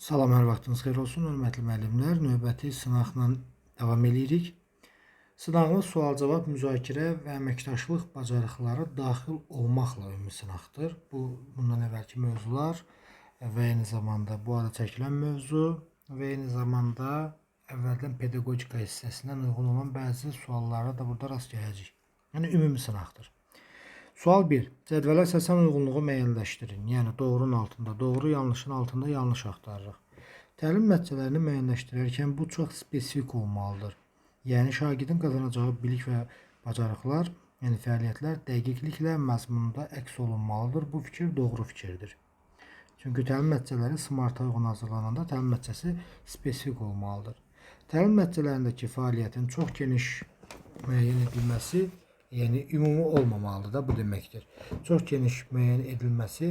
Salam, hər vaxtınız xeyir olsun, hörmətli müəllimlər. Növbəti sınaqla davam edirik. Sınağımız sual-cavab, müzakirə və əməkdaşlıq bacarıqları daxil olmaqla ümumi sınaqdır. Bundan əvvəlki mövzular və eyni zamanda bu arada çəkilən mövzu və eyni zamanda əvvəldən pedaqogika hissəsindən uyğun olan bəzi suallara da burada rast gələcəyik. Yəni ümumi sınaqdır. Sual 1. Cədvələ əsasən uyğunluğu müəyyənləşdirin. Yəni doğrunun altında doğru, yanlışın altında yanlış axtarırıq. Təlim nəticələrini müəyyənləşdirərkən bu çox spesifik olmalıdır. Yəni şagirdin qazanacağı bilik və bacarıqlar, yəni fəaliyyətlər dəqiqliklə məzmununda əks olunmalıdır. Bu fikir doğru fikirdir. Çünki təlim nəticələri SMART-a uyğun hazırlananda təlim nəticəsi spesifik olmalıdır. Təlim nəticələrindəki fəaliyyətin çox geniş müəyyən edilməsi, yəni ümumi olmamalıdır da bu deməkdir. Çox geniş müəyyən edilməsi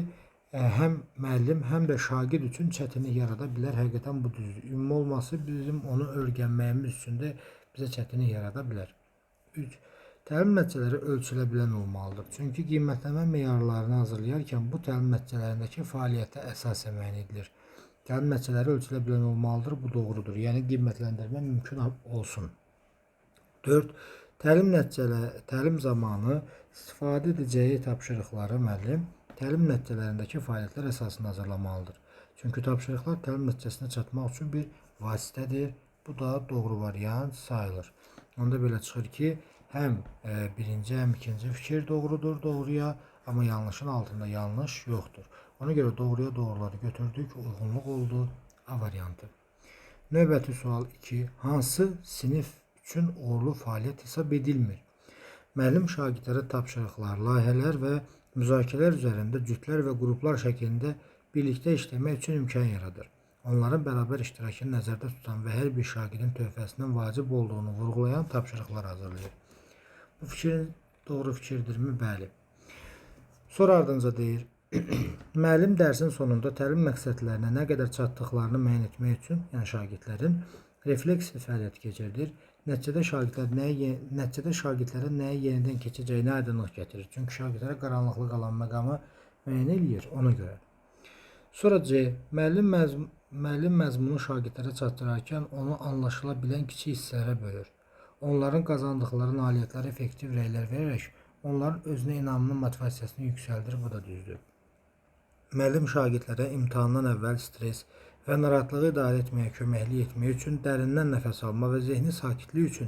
həm müəllim, həm də şagird üçün çətinlik yarada bilər. Həqiqətən bu düzdür. Ümumi olması bizim onu öyrənməyimiz üçün də bizə çətinlik yarada bilər. 3. Təlim nəticələri ölçülə bilən olmalıdır. Çünki qiymətlənmə meyarlarını hazırlayarkən bu təlim nəticələrindəki fəaliyyətə əsasən müəyyən edilir. Təlim nəticələri ölçülə bilən olmalıdır. Bu doğrudur. Yəni qiymətləndirmə mümkün olsun. 4. Təlim zamanı istifadə edəcəyi tapşırıqları müəllim təlim nəticələrindəki fəaliyyətlər əsasında hazırlamalıdır. Çünki tapşırıqlar təlim nəticəsinə çatmaq üçün bir vasitədir. Bu da doğru variant sayılır. Onda belə çıxır ki, həm birinci, həm ikinci fikir doğrudur, doğruya, amma yanlışın altında yanlış yoxdur. Ona görə doğruya doğruları götürdük, uyğunluq oldu A variantı. Növbəti sual 2. Hansı sinif üçün uğurlu fəaliyyət hesab edilmir? Müəllim şagirdlərə tapşırıqlar, layihələr və müzakirələr üzərində cütlər və qruplar şəklində birlikdə işləmək üçün imkan yaradır. Onların bərabər iştirakını nəzərdə tutan və hər bir şagirdin töhfəsinin vacib olduğunu vurğulayan tapşırıqlar hazırlayır. Bu fikir doğru fikirdirmi? Bəli. Sonra ardınca deyir, müəllim dərsin sonunda təlim məqsədlərinə nə qədər çatdıqlarını müəyyən etmək üçün, yəni şagirdlərin refleksiv fəaliyyət keçirdir. Nəticədə şagirdlərə nəyi yenidən keçəcəyini aydınlıq gətirir. Çünki şagirdlərə qaranlıqlı qalan məqamı müəyyən edir ona görə. Sonra C. Müəllim məzmunu şagirdlərə çatdırarkən onu anlaşıla bilən kiçik hissələrə bölür. Onların qazandıqları nailiyyətlərə effektiv rəylər verərək onların özünə inamının motivasiyasını yüksəldir. Bu da düzdür. Müəllim şagirdlərə imtahandan əvvəl stres və narahatlığı idarə etməyə köməklik etmək üçün dərindən nəfəs alma və zehni sakitlik üçün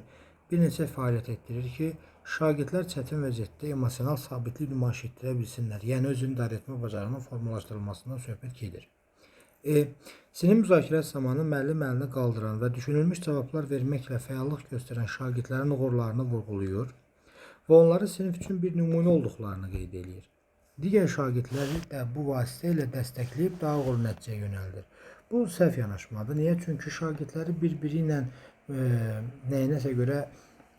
bir neçə fəaliyyət etdirir ki, şagirdlər çətin vəziyyətdə emosional sabitlik nümayiş etdirə bilsinlər. Yəni özünü idarə etmə bacarığının formalaşdırılmasından söhbət gedir. Sinif müzakirəsi zamanı müəllim əlini qaldıran və düşünülmüş cavablar verməklə fəallıq göstərən şagirdlərin uğurlarını vurğulayır və onları sinif üçün bir nümunə olduqlarını qeyd edir. Digər şagirdləri də bu vasitə ilə dəstəkləyib daha uğurlu nəticəyə yönəldir. Bu səhv yanaşmadır. Niyə? Çünki şagirdləri bir-biri ilə nəyinəsə görə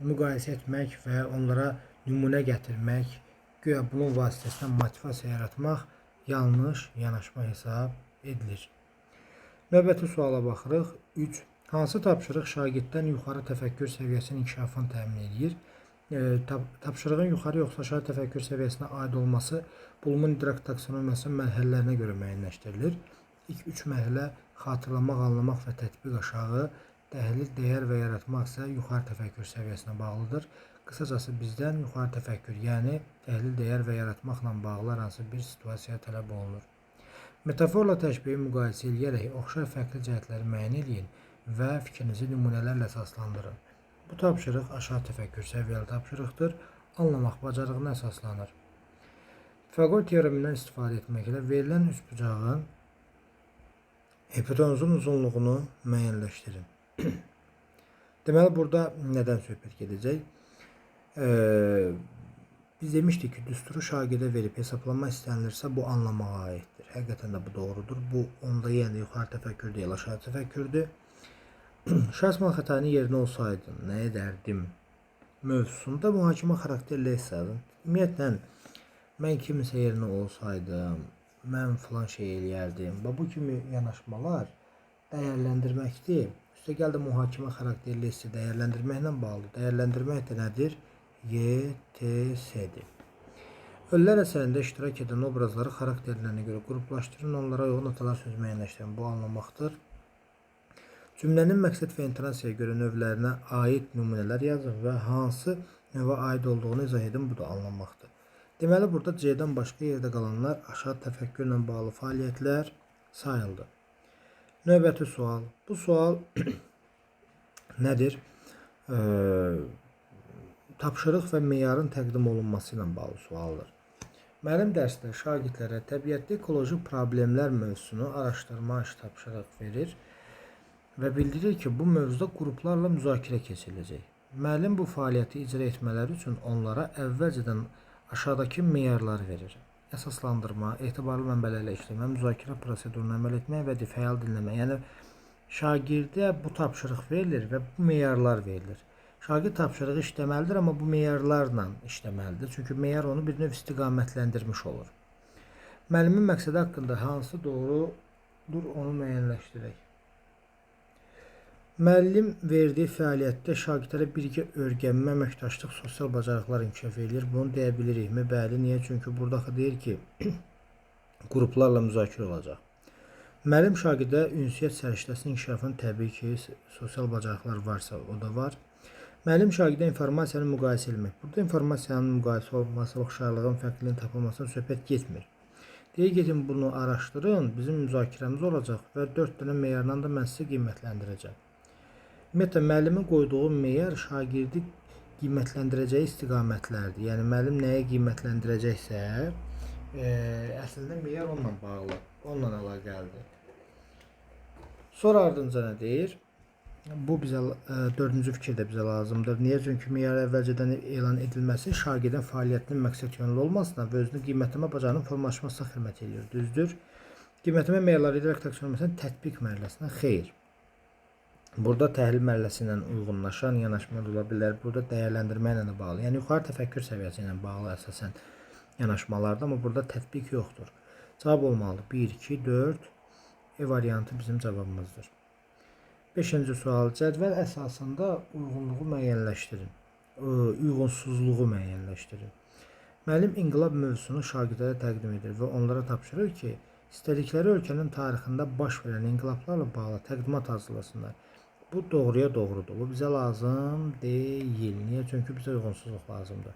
müqayisə etmək və onlara nümunə gətirmək, güya bunun vasitəsilə motivasiya yaratmaq yanlış yanaşma hesab edilir. Növbəti suala baxırıq. 3. Hansı tapşırıq şagirddən yuxarı təfəkkür səviyyəsinin inkişafını təmin edir? Tapşırığın yuxarı yoxsa aşağı təfəkkür səviyyəsinə aid olması Bloom'un idrak taksonomiyasının mərhələlərinə görə müəyyənləşdirilir. İlk 3 mərhələ xatırlamaq, anlamaq və tətbiq aşağı, təhlil, dəyər və yaratmaq isə yuxarı təfəkkür səviyyəsinə bağlıdır. Qısacası bizdən yuxarı təfəkkür, yəni təhlil, dəyər və yaratmaqla bağlı hər hansı bir situasiya tələb olunur. Metaforla təşbihi müqayisə edərək oxşar fərqli cəhətləri müəyyən edin və fikrinizi nümunələrlə əsaslandırın. Bu tapşırıq aşağı təfəkkür səviyyəli tapşırıqdır. Anlamaq bacarığına əsaslanır. Fəqor teoremindən istifadə etməklə verilən üçbucağın hipotenuzun uzunluğunu müəyyənləşdirin. Deməli, burada nədən söhbət gedəcək? Biz demişdik ki, düsturu şagirdə verib hesablama istənilirsə, bu anlamağa aiddir. Həqiqətən də bu doğrudur. Bu, onda yenə yuxarı təfəkkür deyil, aşağı təfəkkürdür. Şahsman xətanın yerinə olsaydım, nə edərdim mövzusunda mühakimə xarakterli hesabın. Ümumiyyətlə, mən kimsə yerinə olsaydım, mən filan şey eləyərdim. Bu kimi yanaşmalar dəyərləndirməkdir. Üstəgəl də mühakimə xarakterli hissi dəyərləndirməklə bağlı. Dəyərləndirmək də nədir? YTS-dir. Ölülər əsərində iştirak edən obrazları xarakterlərinə görə qruplaşdırın, onlara uyğun atalar sözü müəyyənləşdirin. Bu anlamaqdır. Cümlənin məqsəd və intonasiyaya görə növlərinə aid nümunələr yazın və hansı növə aid olduğunu izah edin. Bu da anlamaqdır. Deməli, burada C-dən başqa yerdə qalanlar aşağı təfəkkürlə bağlı fəaliyyətlər sayıldı. Növbəti sual. Bu sual nədir? Tapşırıq və meyarın təqdim olunması ilə bağlı sualdır. Müəllim dərsdə şagirdlərə təbiətdə ekoloji problemlər mövzusunu araşdırmaq tapşırıq verir və bildirir ki, bu mövzuda qruplarla müzakirə keçiriləcək. Müəllim bu fəaliyyəti icra etmələri üçün onlara əvvəlcədən aşağıdakı meyarları verir. Əsaslandırma, etibarlı mənbələrlə işləmə, müzakirə prosedurunu əməl etmək və fəal dinləmə. Yəni, şagirdə bu tapşırıq verilir və bu meyarlar verilir. Şagird tapşırığı işləməlidir, amma bu meyarlarla işləməlidir. Çünki meyar onu bir növ istiqamətləndirmiş olur. Müəllimin məqsədi haqqında hansı doğrudur, onu müəyyənləşdirək. Müəllim verdiyi fəaliyyətdə şagirdlərə birgə öyrənmə, əməkdaşlıq, sosial bacarıqlar inkişaf edilir. Bunu deyə bilirikmi? Bəli, niyə? Çünki burada deyir ki, qruplarla müzakirə olacaq. Müəllim şagirdə ünsiyyət səriştəsinin inkişafının təbii ki, sosial bacarıqlar varsa, o da var. Müəllim şagirdə informasiyanı müqayisə etmək. Burada informasiyanın müqayisə olması, oxşarlığın, fərqliliyin tapılmasına söhbət getmir. Deyir, gedin bunu araşdırın, bizim müzakirəmiz olacaq və 4 dənə meyarla da mən sizə qiymətləndirəcəm. Ümumiyyətlə, müəllimin qoyduğu meyar şagirdi qiymətləndirəcəyi istiqamətlərdir. Yəni, müəllim nəyə qiymətləndirəcəksə, əslində meyar onunla bağlı, onunla əlaqəlidir. Sonra ardınca nə deyir? Bu bizə dördüncü fikir də bizə lazımdır. Niyə? Çünki meyar əvvəlcədən elan edilməsi şagirdin fəaliyyətinin məqsəd yönlü olmasına və özünü qiymətlənmə bacarığının formalaşmasına xidmət edir. Düzdür? Qiymətlənmə meyarları edilərək taksonomiyasının tətbiq mərhələsinə xeyr. Burada təhlil mərhələsi ilə uyğunlaşan yanaşmalar ola bilər. Burada dəyərləndirmə ilə bağlı. Yəni, yuxarı təfəkkür səviyyəsi ilə bağlı əsasən yanaşmalarda, amma burada tətbiq yoxdur. Cavab olmalı. 1, 2, 4. E variantı bizim cavabımızdır. 5-ci sual. Cədvəl əsasında uyğunluğu müəyyənləşdirin. Uyğunsuzluğu müəyyənləşdirin. Müəllim inqilab mövzusunu şagirdlərə təqdim edir və onlara tapşırır ki, istədikləri ölkənin tarixində baş verən inqilablarla bağlı təqdimat hazırlasınlar. Bu doğruya doğrudur. Bu bizə lazım deyil. Niyə? Çünki bizə uyğunsuzluq lazımdır.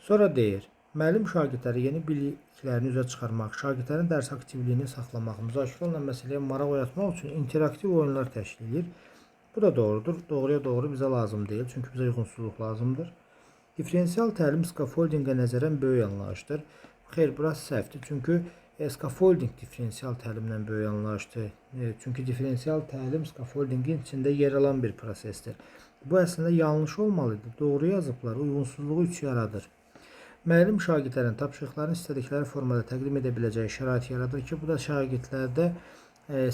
Sonra deyir, müəllim şagirdləri yeni biliklərini üzə çıxarmaq, şagirdlərin dərs aktivliyini saxlamaq, müzakirə olunan məsələyə maraq oyatmaq üçün interaktiv oyunlar təşkil edir. Bu da doğrudur. Doğruya doğru bizə lazım deyil. Çünki bizə uyğunsuzluq lazımdır. Diferensial təlim skafoldinqə nəzərən böyük anlayışdır. Xeyr, burası səhvdir. Çünki skafolding diferensial təlimdən böyük anlayışdır. Çünki diferensial təlim skafoldingin içində yer alan bir prosesdir. Bu əslində yanlış olmalıdır. Doğru yazıblar. Uyğunsuzluğu 3 yaradır. Müəllim şagirdlərin tapşırıqlarını istədikləri formada təqdim edə biləcəyi şərait yaradır ki, bu da şagirdlərdə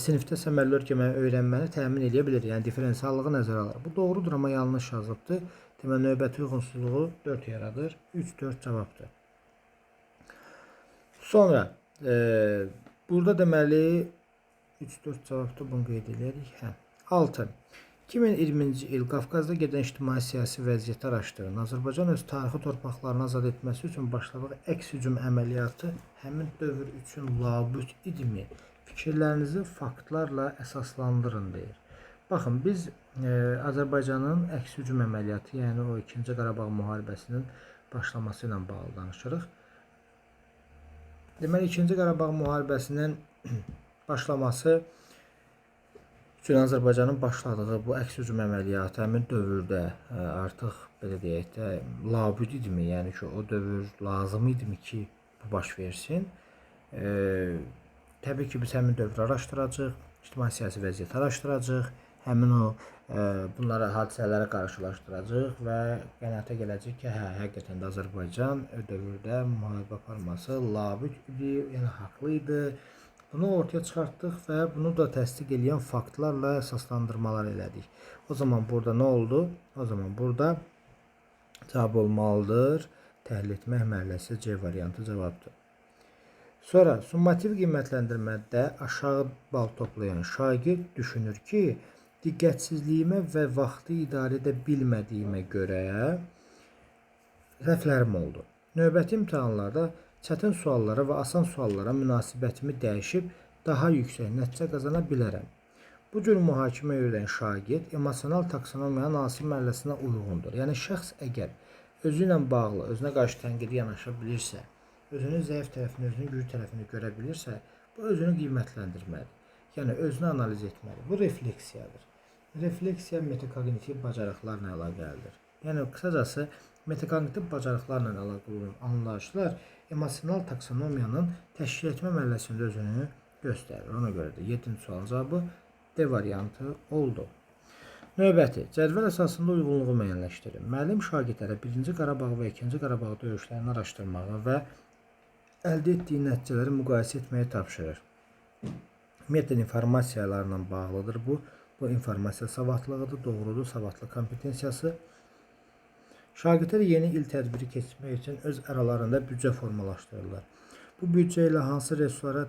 sinifdə səmərəli öyrənməni təmin edə bilir. Yəni, diferensiallığı nəzərə alır. Bu doğrudur, amma yanlış yazılıbdır. Deməli, növbəti uyğunsuzluğu 4 yaradır. 3-4 cavabdır. Sonra, burada deməli 3-4 cavabda bunu qeyd edirik. 6. 2020-ci il Qafqazda gedən ictimai-siyasi vəziyyəti araşdırın. Azərbaycan öz tarixi torpaqlarını azad etməsi üçün başladığı əks-hücum əməliyyatı həmin dövr üçün labüd idimi? Fikirlərinizi faktlarla əsaslandırın deyir. Baxın, biz Azərbaycanın əks-hücum əməliyyatı, yəni o 2-ci Qarabağ müharibəsinin başlaması ilə bağlı danışırıq. Deməli, 2-ci Qarabağ müharibəsinin başlaması üçün Azərbaycanın başladığı bu əks-hücum əməliyyatı həmin dövrdə artıq, belə deyək də, labüd idimi? Yəni ki, o dövr lazım idimi ki, bu baş versin? Təbii ki, biz həmin dövrü araşdıracaq, ictimai-siyasi vəziyyəti araşdıracaq, həmin o bunları, hadisələri qarşılaşdıracaq və qənaətə gələcək ki, həqiqətən də Azərbaycan o dövrdə müharibə aparması labüd idi, yəni haqlı idi. Bunu ortaya çıxartdıq və bunu da təsdiq edən faktlarla əsaslandırmalar elədik. O zaman burada nə oldu? O zaman burada cavab olmalıdır. Təhlil etmək mərhələsi C variantı cavabdır. Sonra, summativ qiymətləndirmədə aşağı bal toplayan şagird düşünür ki, diqqətsizliyimə və vaxtı idarə edə bilmədiyimə görə rəflərim oldu. Növbəti imtahanlarda çətin suallara və asan suallara münasibətimi dəyişib daha yüksək nəticə qazana bilərəm. Bu cür mühakimə yürüdən şagird emosional taksonomiyanın hansı mərhələsinə uyğundur? Yəni şəxs əgər özü ilə bağlı, özünə qarşı tənqidi yanaşa bilirsə, özünün zəif tərəfini, özünün güclü tərəfini görə bilirsə, bu özünü qiymətləndirməlidir. Yəni özünü analiz etməli. Bu refleksiyadır. Refleksiya metakognitiv bacarıqlarla əlaqəlidir. Yəni qısacası metakognitiv bacarıqlarla əlaqəli olan anlayışlar emosional taksonomiyanın təşkil etmə mərhələsində özünü göstərir. Ona görə də 7-ci sualın cavabı D variantı oldu. Növbəti, cədvəl əsasında uyğunluğu müəyyənləşdirin. Müəllim şagirdlərə 1-ci Qarabağ və 2-ci Qarabağ döyüşlərini araşdırmağı və əldə etdiyi nəticələri müqayisə etməyi tapşırır. Metod informasiyalarla bağlıdır bu. Bu informasiya savadlılığıdır, doğrudur, savadlı kompetensiyası. Şagirdlər yeni il tədbiri keçmək üçün öz aralarında büdcə formalaşdırırlar. Bu büdcə ilə hansı resurslara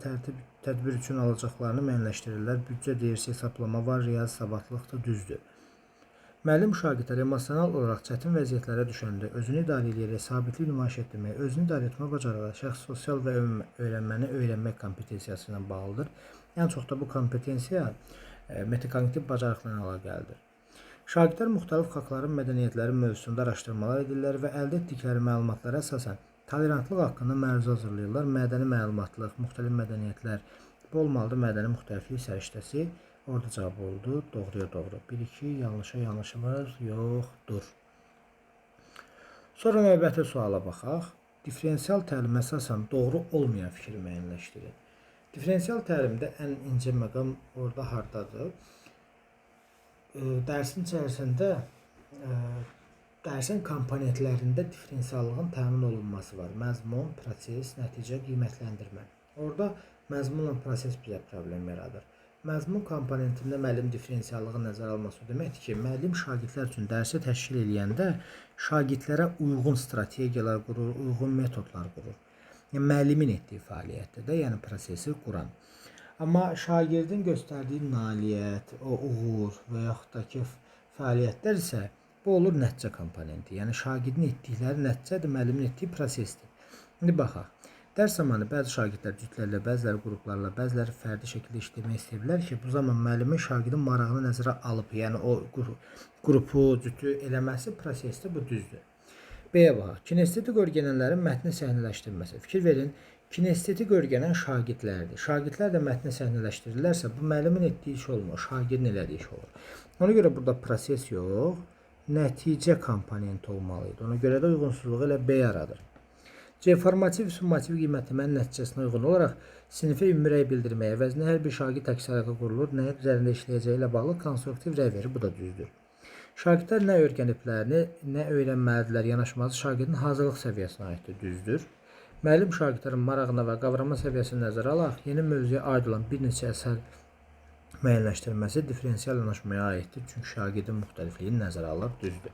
tədbir üçün alacaqlarını müəyyənləşdirirlər. Büdcə deyirsə hesablama var, riyazi savadlılıqdır, düzdür. Müəllim şagirdlər emosional olaraq çətin vəziyyətlərə düşəndə özünü idarə edərək sabitlik nümayiş etdirmək, özünü idarə etmə bacarığı, şəxs sosial və öyrənməni öyrənmək kompetensiyası ilə bağlıdır. Ən çox da bu kompetensiya metakognitiv bacarıqla əlaqəlidir. Şagirdlər müxtəlif xalqların mədəniyyətləri mövzusunda araşdırmalar edirlər və əldə etdikləri məlumatlara əsasən tolerantlıq haqqında məruzə hazırlayırlar. Mədəni məlumatlıq, müxtəlif mədəniyyətlər, bu olmalıdır mədəni müxtəliflik səriştəsi. Orada cavab oldu. Doğruya doğru. 1-2 yanlışa yanlışımız yoxdur. Sonra növbəti suala baxaq. Diferensial təlimə əsasən doğru olmayan fikri müəyyənləşdirin. Diferensial təlimdə ən incə məqam orada hardadır? Dərsin içərisində dərsin komponentlərində diferensiallığın təmin olunması var. Məzmun, proses, nəticə, qiymətləndirmə. Orada məzmunla proses bizə problem yaradır. Məzmun komponentində müəllim diferensiallığı nəzərə alması o deməkdir ki, müəllim şagirdlər üçün dərsi təşkil edəndə şagirdlərə uyğun strategiyalar qurur, uyğun metodlar qurur. Yəni müəllimin etdiyi fəaliyyətdə də, yəni prosesi quran. Amma şagirdin göstərdiyi nailiyyət, o uğur və yaxud da ki fəaliyyətlər isə bu olur nəticə komponenti. Yəni şagirdin etdikləri nəticədir, müəllimin etdiyi prosesdir. İndi baxaq. Dərs zamanı bəzi şagirdlər cütlərlə, bəziləri qruplarla, bəziləri fərdi şəkildə işləmək istəyirlər ki, bu zaman müəllimin şagirdin marağını nəzərə alıb, yəni o qrupu, cütü eləməsi prosesdir, bu düzdür. B-yə baxaq. Kinestetik öyrənənlərin mətni səhnələşdirməsi. Fikir verin, kinestetik öyrənən şagirdlərdir. Şagirdlər də mətni səhnələşdirirlərsə, bu müəllimin etdiyi iş olmur, şagirdin elədiyi iş olur. Ona görə burada proses yox, nəticə komponenti olmalıydı. Ona görə də uyğunsuzluğu elə B yaradır. C. Formativ, summativ qiymətlənmənin nəticəsinə uyğun olaraq sinifə ümumi rəy bildirməyə, vəznə hər bir şagird əksəriyyətə qurulur, nə üzərində işləyəcəyi ilə bağlı konstruktiv rəy verir, bu da düzdür. Şagirdlər nə öyrəniblər, nə öyrənməlidirlər yanaşması şagirdin hazırlıq səviyyəsinə aiddir, düzdür. Müəllim şagirdlərin marağına və qavrama səviyyəsini nəzərə alaraq yeni mövzuya aid olan bir neçə əsər müəyyənləşdirilməsi diferensial yanaşmaya aiddir, çünki şagirdin müxtəlifliyini nəzərə alır, düzdür.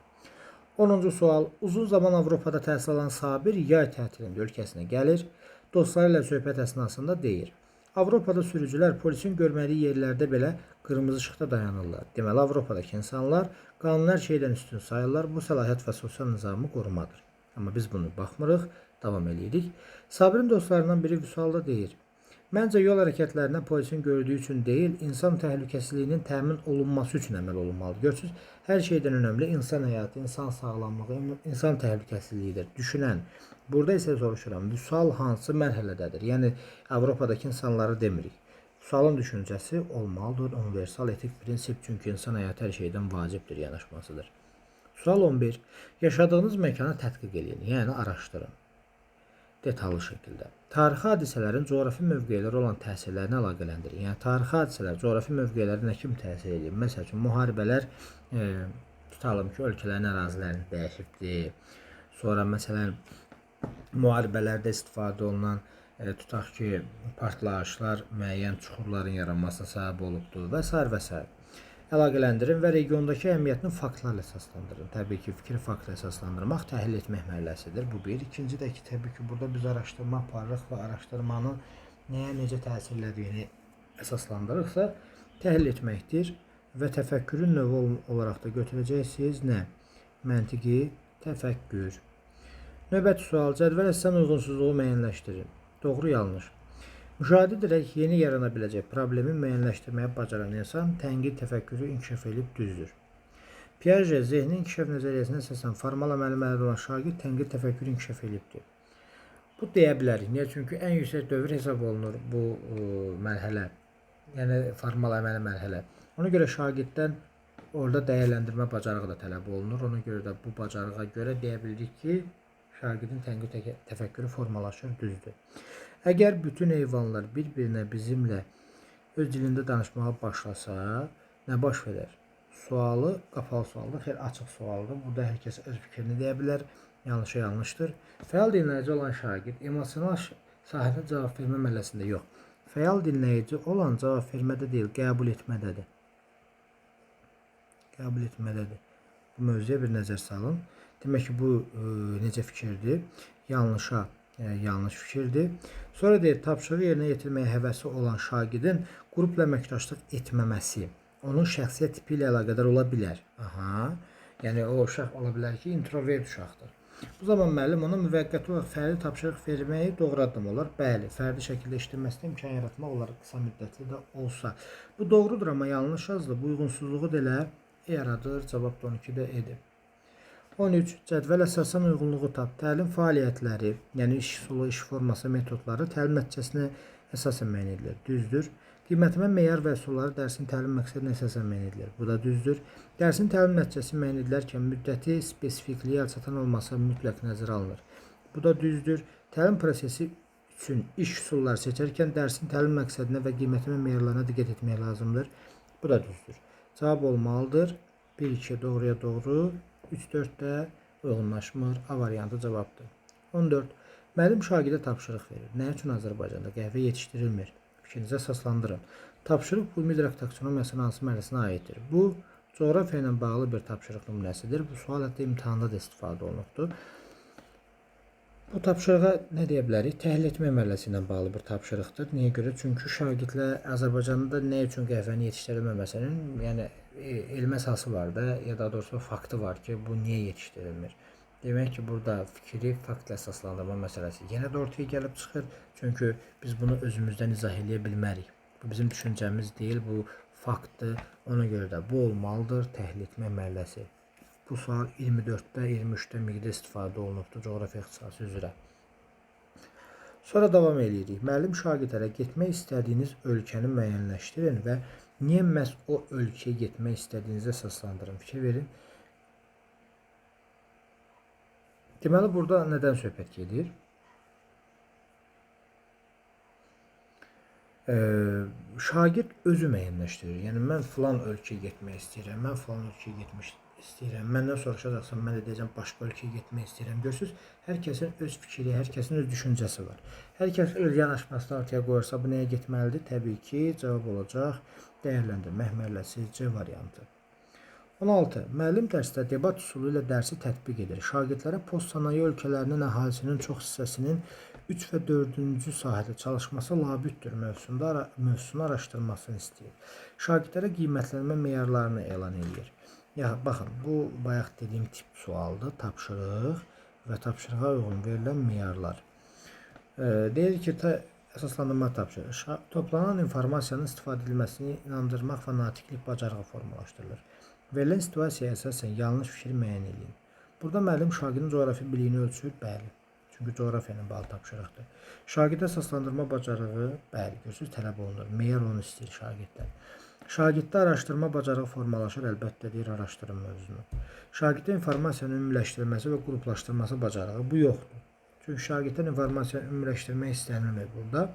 10-cu sual. Uzun zaman Avropada təhsil alan Sabir yay tətilində ölkəsinə gəlir. Dostları ilə söhbət əsnasında deyir. Avropada sürücülər polisin görmədiyi yerlərdə belə qırmızı işıqda dayanırlar. Deməli, Avropadakı insanlar qanun hər şeydən üstün sayırlar. Bu səlahiyyət və sosial nizamı qorumadır. Amma biz bunu baxmırıq, davam edirik. Sabirin dostlarından biri Vüsalda deyir. Məncə yol hərəkətlərinə polisin gördüyü üçün deyil, insan təhlükəsizliyinin təmin olunması üçün əməl olunmalıdır. Görürsünüz, hər şeydən önəmli insan həyatı, insan sağlamlığı, insan təhlükəsizliyidir. Düşünən, burada isə soruşuram, Vüsal hansı mərhələdədir? Yəni, Avropadakı insanları demirik. Vüsalın düşüncəsi olmalıdır, universal etik prinsip, çünki insan həyatı hər şeydən vacibdir, yanaşmasıdır. Sual 11. Yaşadığınız məkanı tədqiq edin, yəni araşdırın. Detallı şəkildə. Tarixi hadisələrin coğrafi mövqeləri olan təsirlərini əlaqələndirin. Yəni, tarixi hadisələr coğrafi mövqeləri nə kimi təsir edir? Məsəl üçün, müharibələr, tutalım ki, ölkələrin ərazilərini dəyişibdir. Sonra, məsələn, müharibələrdə istifadə olunan, tutaq ki, partlayışlar müəyyən çuxurların yaranmasına səbəb olubdur və s. və s. Əlaqələndirin və regiondakı əhəmiyyətini faktlarla əsaslandırın. Təbii ki, fikri faktla əsaslandırmaq təhlil etmək mərhələsidir. Bu bir. İkinci də ki, təbii ki, burada biz araşdırma aparırıq və araşdırmanın nəyə necə təsirlədiyini əsaslandırırıqsa, təhlil etməkdir və təfəkkürün növü olaraq da götürəcəksiniz nə? Məntiqi təfəkkür. Növbəti sual: cədvəl əsasən uyğunsuzluğu müəyyənləşdirin. Doğru, yanlış. Müşahidə edərək yeni yarana biləcək problemi müəyyənləşdirməyə bacaran insan tənqid təfəkkürü inkişaf edib düzdür. Piaget zehni inkişaf nəzəriyyəsinə əsasən formal əməli mərhələdə olan şagird tənqid təfəkkürü inkişaf edibdir. Bu deyə bilərik. Niyə? Çünki ən yüksək dövr hesab olunur bu mərhələ. Yəni formal əməli mərhələ. Ona görə şagirddən orada dəyərləndirmə bacarığı da tələb olunur. Ona görə də bu bacarığa görə deyə bilirik ki, şagirdin tənqid təfəkkürü formalaşır, düzdür. Əgər bütün heyvanlar bir-birinə bizimlə öz dilində danışmağa başlasa, nə baş verər? Sualı qapalı sualdır, xeyr açıq sualdır. Burada hər kəs öz fikrini deyə bilər. Yanlışa yanlışdır. Fəal dinləyici olan şagird emosional sahədə cavab vermə mərhələsində yox. Fəal dinləyici olan cavab vermədə deyil, qəbul etmədədir. Qəbul etmədədir. Bu mövzuya bir nəzər salın. Demək ki, bu necə fikirdir? Yanlışa yanlış fikirdir. Sonra deyir, tapşırığı yerinə yetirməyə həvəsi olan şagirdin qrupla əməkdaşlıq etməməsi onun şəxsiyyət tipi ilə əlaqədar ola bilər. Yəni o uşaq ola bilər ki, introvert uşaqdır. Bu zaman müəllim ona müvəqqəti olaraq fərdi tapşırıq verməyi doğru addım olar. Bəli, fərdi şəkildə işləməsinə imkan yaratmaq olar, qısa müddətli də olsa. Bu doğrudur, amma yanlış yazılır. Bu uyğunsuzluğu da elə yaradır. Cavab da 12-də edir. 13. Cədvəl əsasən uyğunluğu tap. Təlim fəaliyyətləri, yəni iş üsulu, iş forması, metodları təlim nəticəsinə əsasən müəyyən edilir. Düzdür. Qiymətlənmə meyar və üsulları dərsin təlim məqsədinə əsasən müəyyən edilir. Bu da düzdür. Dərsin təlim nəticəsi müəyyən edilərkən müddəti, spesifikliyi əlçatan olması mütləq nəzərə alınır. Bu da düzdür. Təlim prosesi üçün iş üsulları seçərkən dərsin təlim məqsədinə və qiymətlənmə meyarlarına diqqət etmək lazımdır. Bu da düzdür. Cavab olmalıdır. 1-2 doğruya doğru, 3-4 də uyğunlaşmır. A variantı cavabdır. 14. Müəllim şagirdə tapşırıq verir. Nə üçün Azərbaycanda qəhvə yetişdirilmir? Fikrinizi əsaslandırın. Tapşırıq bu müdrik taksonomiyasının hansı mərhələsinə aiddir? Bu, coğrafiya ilə bağlı bir tapşırıq nümunəsidir. Bu sual hətta imtahanda da istifadə olunubdur. Bu tapşırığa nə deyə bilərik? Təhlil etmə mərhələsi ilə bağlı bir tapşırıqdır. Niyə görə? Çünki şagirdlər Azərbaycanda nə üçün qəhvənin yetişdirilməməsinin, yəni elmi əsası var da, ya da doğrusu faktı var ki, bu niyə yetişdirilmir? Demək ki, burada fikri faktla əsaslandırma məsələsi yenə də ortaya gəlib çıxır. Çünki biz bunu özümüzdən izah edə bilmərik. Bu bizim düşüncəmiz deyil, bu faktdır. Ona görə də bu olmalıdır, təhlil etmə mərhələsi. Bu sual 24-də, 23-də miqdə istifadə olunubdur coğrafiya ixtisası üzrə. Sonra davam edirik. Müəllim şagirdlərə getmək istədiyiniz ölkəni müəyyənləşdirin və niyə məhz o ölkəyə getmək istədiyinizi əsaslandırın. Fikir verin. Deməli, burada nədən söhbət gedir? Şagird özü müəyyənləşdirir. Yəni, mən filan ölkəyə getmək istəyirəm, mən filan ölkəyə getmək istəyirəm. Məndən soruşacaqsan, mən də deyəcəm, başqa ölkəyə getmək istəyirəm. Görürsünüz, hər kəsin öz fikri, hər kəsin öz düşüncəsi var. Hər kəs öz yanaşmasını ortaya qoyarsa, bu nəyə getməlidir? Təbii ki, cavab olacaq dəyərləndirmə mərhələsi C variantı. 16. Müəllim dərsdə debat üsulu ilə dərsi tətbiq edir. Şagirdlərə postsənaye ölkələrinin əhalisinin çox hissəsinin 3 və 4-cü sahədə çalışması labüddür mövzusunu araşdırmasını istəyir. Şagirdlərə qiymətlənmə meyarlarını elan edir. Ya, baxın, bu bayaq dediyim tip sualdır, tapşırıq və tapşırığa uyğun verilən meyarlar. Deyir ki, əsaslandırma tapşırıq. Toplanan informasiyanın istifadə edilməsini inandırmaq və natiqlik bacarığı formalaşdırılır. Verilən situasiyaya əsasən yanlış fikir müəyyən edin. Burada müəllim şagirdin coğrafi biliyini ölçür, bəli. Çünki coğrafiya ilə bağlı tapşırıqdır. Şagirdə əsaslandırma bacarığı, bəli, görürsünüz, tələb olunur. Meyar onu istəyir şagirddən. Şagirddə araşdırma bacarığı formalaşır, əlbəttə deyir, araşdırın mövzunu. Şagirddə informasiyanın ümumiləşdirilməsi və qruplaşdırması bacarığı, bu yoxdur. Çünki şagirddən informasiyanı ümumiləşdirmək istənilmir burada.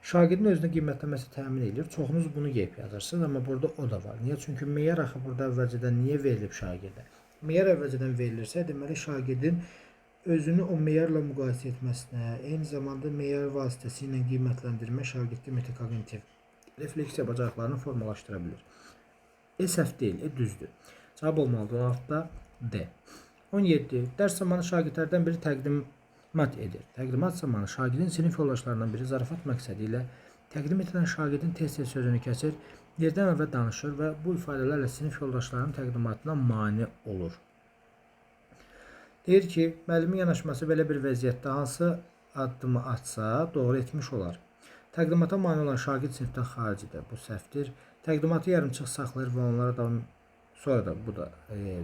Şagirdin özünə qiymətlənməsi təmin edilir. Çoxunuz bunu yeyib yazırsınız, amma burada o da var. Niyə? Çünki meyar axı burada əvvəlcədən niyə verilib şagirdə? Meyar əvvəlcədən verilirsə, deməli şagirdin özünü o meyarla müqayisə etməsinə, eyni zamanda meyar vasitəsilə qiymətləndirmə şagirdin metakognitiv refleksiya bacarıqlarını formalaşdıra bilir. Səhv deyil, düzdür. Cavab olmalıdır 16-da D. 17. Dərs zamanı şagirdlərdən biri təqdimat edir. Təqdimat zamanı şagirdin sinif yoldaşlarından biri zarafat məqsədi ilə təqdim edilən şagirdin tez-tez sözünü kəsir, yerdən əvvəl danışır və bu ifadələrlə sinif yoldaşlarının təqdimatına mane olur. Deyir ki, müəllimin yanaşması belə bir vəziyyətdə hansı addımı atsa doğru etmiş olar. Təqdimata mane olan şagird sinifdən xaricidir. Bu səhvdir. Təqdimatı yarımçıq saxlayır və onlara davam sonra da bu da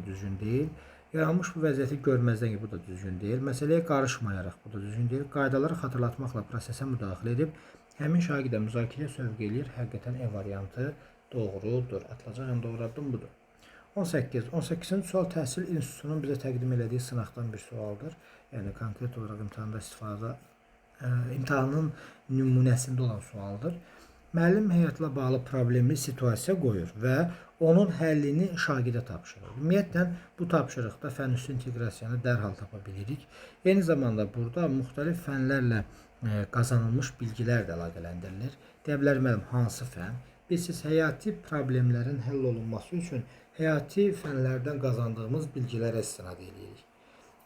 düzgün deyil. Yaranmış bu vəziyyəti görməzdən ki, bu da düzgün deyil. Məsələyə qarışmayaraq, bu da düzgün deyil. Qaydaları xatırlatmaqla prosesə müdaxilə edib, həmin şagirdə müzakirəyə sövq eləyir. Həqiqətən E variantı doğrudur. Atılacaq ən doğru addım budur. 18. 18-ci sual təhsil institutunun bizə təqdim elədiyi sınaqdan bir sualdır. Yəni konkret olaraq imtahanda imtahanın nümunəsində olan sualdır. Müəllim həyatla bağlı problemli situasiya qoyur və onun həllini şagirdə tapşırır. Ümumiyyətlə, bu tapşırıqda fənüstü inteqrasiyanı dərhal tapa bilirik. Eyni zamanda burada müxtəlif fənlərlə qazanılmış bilgilər də əlaqələndirilir. Deyə bilər müəllim, hansı fən? Biz həyati problemlərin həll olunması üçün həyati fənlərdən qazandığımız bilgilərə istinad edirik.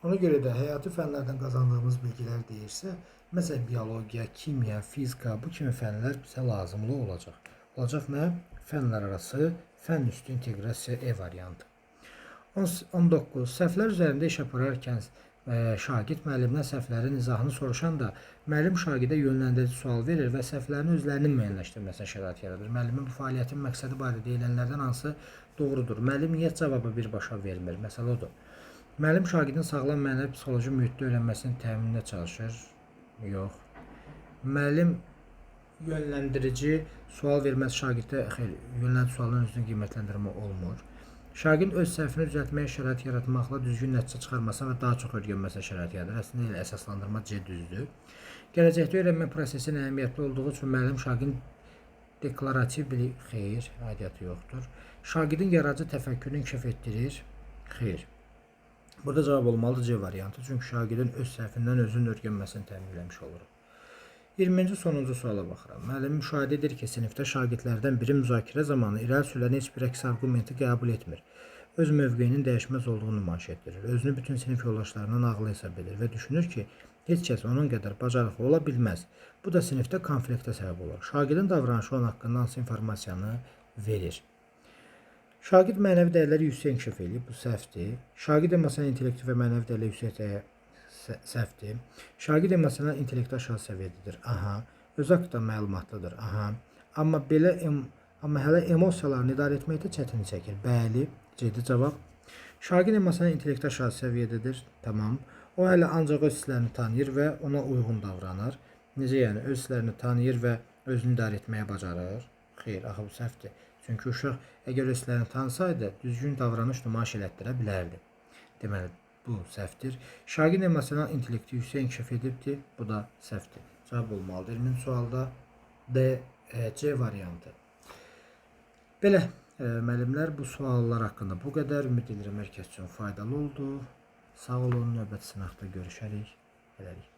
Ona görə də həyati fənlərdən qazandığımız bilgilər deyirsə, məsələn, biologiya, kimya, fizika, bu kimi fənlər bizə lazımlı olacaq. Olacaq nə? Fənlər arası fən üstü inteqrasiya E variantı. 19. Səhvlər üzərində iş apararkən şagird müəllimdən səhvlərin izahını soruşanda müəllim şagirdə yönləndirici sual verir və səhvlərin özlərinin müəyyənləşdirməsinə şərait yaradır. Müəllimin bu fəaliyyətin məqsədi barədə deyilənlərdən hansı doğrudur? Müəllim niyə cavabı birbaşa vermir? Məsələ odur. Müəllim şagirdin sağlam mənəvi psixoloji mühitdə öyrənməsinin təminində çalışır. Yox. Müəllim yönləndirici sual verməz şagirdə yönləndirici sualın özünü qiymətləndirmə olmur. Şagird öz səhvini düzəltməyə şərait yaratmaqla düzgün nəticə çıxarmasına və daha çox öyrənməsinə şərait yaradır. Əslində elə əsaslandırma C düzdür. Gələcəkdə öyrənmə prosesinin əhəmiyyətli olduğu üçün müəllim şagirdin deklarativ bilik, xeyr, aidiyyatı yoxdur. Şagirdin yaradıcı təfəkkürünü inkişaf etdirir, xeyr. Burada cavab olmalıdır C variantı, çünki şagirdin öz səhvindən özünün öyrənməsini təmin etmiş olur. 20-ci sonuncu suala baxıram. Müəllim müşahidə edir ki, sinifdə şagirdlərdən biri müzakirə zamanı irəli sürülən heç bir əks arqumenti qəbul etmir. Öz mövqeyinin dəyişməz olduğunu nümayiş etdirir. Özünü bütün sinif yoldaşlarından ağlı hesab edir və düşünür ki, heç kəs onun qədər bacarıqlı ola bilməz. Bu da sinifdə konfliktə səbəb olur. Şagirdin davranışı onun haqqında hansı informasiyanı verir? Şagird mənəvi dəyərləri yüksək inkişaf edib, bu səhvdir. Şagird emosional intellekti və mənəvi dəyərləri yüksək səhvdir. Şagird emosional intellekti aşağı səviyyədədir. Aha. Öz haqqında məlumatlıdır. Aha. Amma hələ emosiyalarını idarə etməkdə çətinlik çəkir. Bəli, C-dir cavab. Şagird emosional intellekti aşağı səviyyədədir. Tamam. O hələ ancaq öz hisslərini tanıyır və ona uyğun davranır. Necə yəni? Öz hisslərini tanıyır və özünü idarə etməyə bacarır. Xeyr, axı bu səhvdir. Çünki uşaq əgər öz hisslərini tanısaydı, düzgün davranış nümayiş elətdirə bilərdi. Deməli, bu səhvdir. Şagird emosional intellekti yüksək inkişaf edibdir. Bu da səhvdir. Cavab olmalıdır. 20-ci sualda C variantı. Belə, müəllimlər, bu suallar haqqında bu qədər. Ümid edirəm hər kəs üçün faydalı oldu. Sağ olun, növbəti sınaqda görüşərik. Hələlik.